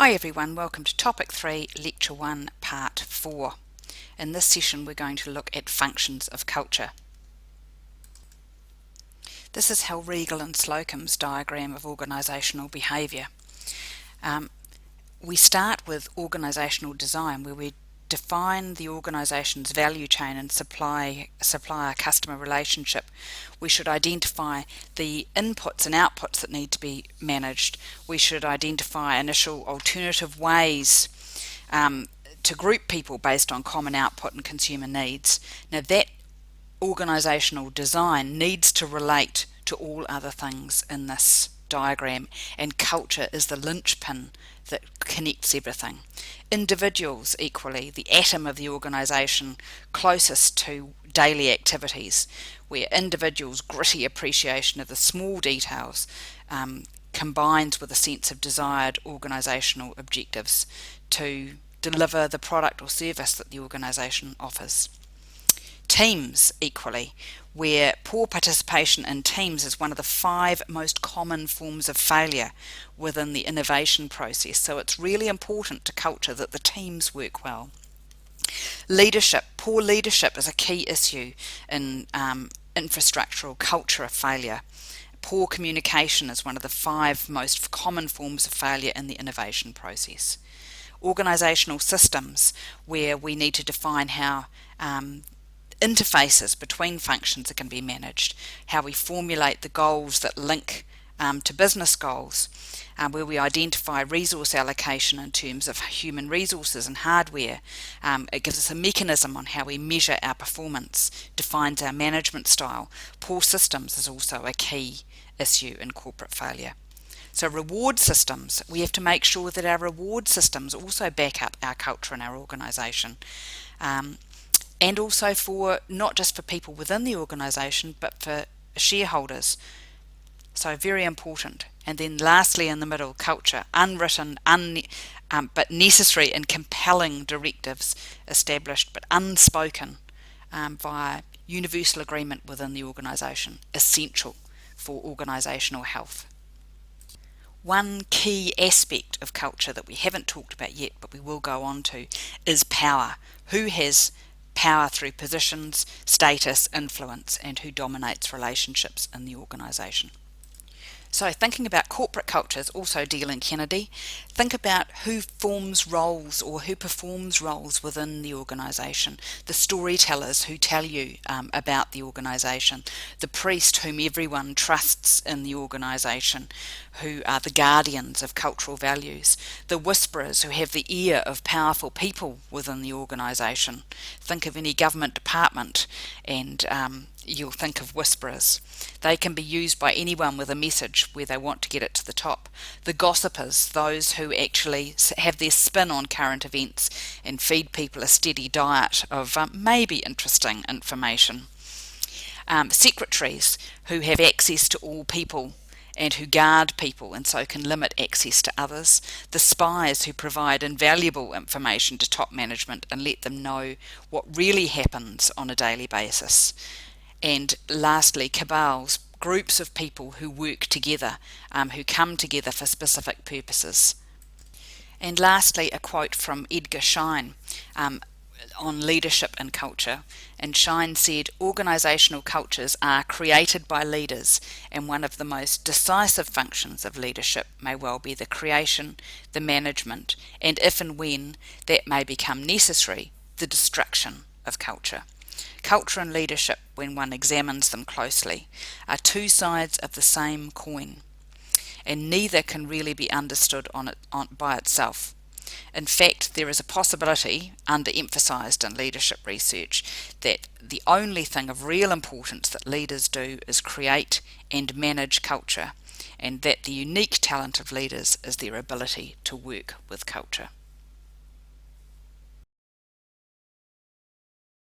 Hi everyone, welcome to Topic 3, Lecture 1, Part 4. In this session we're going to look at functions of culture. This is Regal and Slocum's diagram of organisational behaviour. We start with organisational design, where we define the organisation's value chain and supplier-customer relationship. We should identify the inputs and outputs that need to be managed. We should identify initial alternative ways to group people based on common output and consumer needs. Now that organisational design needs to relate to all other things in this diagram, and culture is the linchpin that connects everything. Individuals equally, the atom of the organisation closest to daily activities, where individuals' gritty appreciation of the small details combines with a sense of desired organisational objectives to deliver the product or service that the organisation offers. Teams equally, where poor participation in teams is one of the 5 most common forms of failure within the innovation process. So it's really important to culture that the teams work well. Leadership, poor leadership is a key issue in infrastructural culture of failure. Poor communication is one of the 5 most common forms of failure in the innovation process. Organisational systems, where we need to define how interfaces between functions can be managed, how we formulate the goals that link to business goals, where we identify resource allocation in terms of human resources and hardware. It gives us a mechanism on how we measure our performance, defines our management style. Poor systems is also a key issue in corporate failure. So reward systems, we have to make sure that our reward systems also back up our culture and our organisation. And also for not just for people within the organisation, but for shareholders. So very important. And then lastly in the middle, culture, unwritten, but necessary and compelling directives established but unspoken via universal agreement within the organisation, essential for organisational health. One key aspect of culture that we haven't talked about yet, but we will go on to, is power. Who has power through positions, status, influence, and who dominates relationships in the organisation. So thinking about corporate cultures, also Deal and Kennedy, think about who forms roles or who performs roles within the organisation. The storytellers who tell you about the organisation, the priest whom everyone trusts in the organisation, who are the guardians of cultural values, the whisperers who have the ear of powerful people within the organisation. Think of any government department and you'll think of whisperers. They can be used by anyone with a message where they want to get it to the top. The gossipers, those who actually have their spin on current events and feed people a steady diet of maybe interesting information. Secretaries who have access to all people and who guard people and so can limit access to others. The spies who provide invaluable information to top management and let them know what really happens on a daily basis. And lastly, cabals, groups of people who work together, who come together for specific purposes. And lastly, a quote from Edgar Schein on leadership and culture. And Schein said, "Organisational cultures are created by leaders, and one of the most decisive functions of leadership may well be the creation, the management, and if and when that may become necessary, the destruction of culture." Culture and leadership, when one examines them closely, are 2 sides of the same coin, and neither can really be understood by itself. In fact, there is a possibility, underemphasised in leadership research, that the only thing of real importance that leaders do is create and manage culture, and that the unique talent of leaders is their ability to work with culture.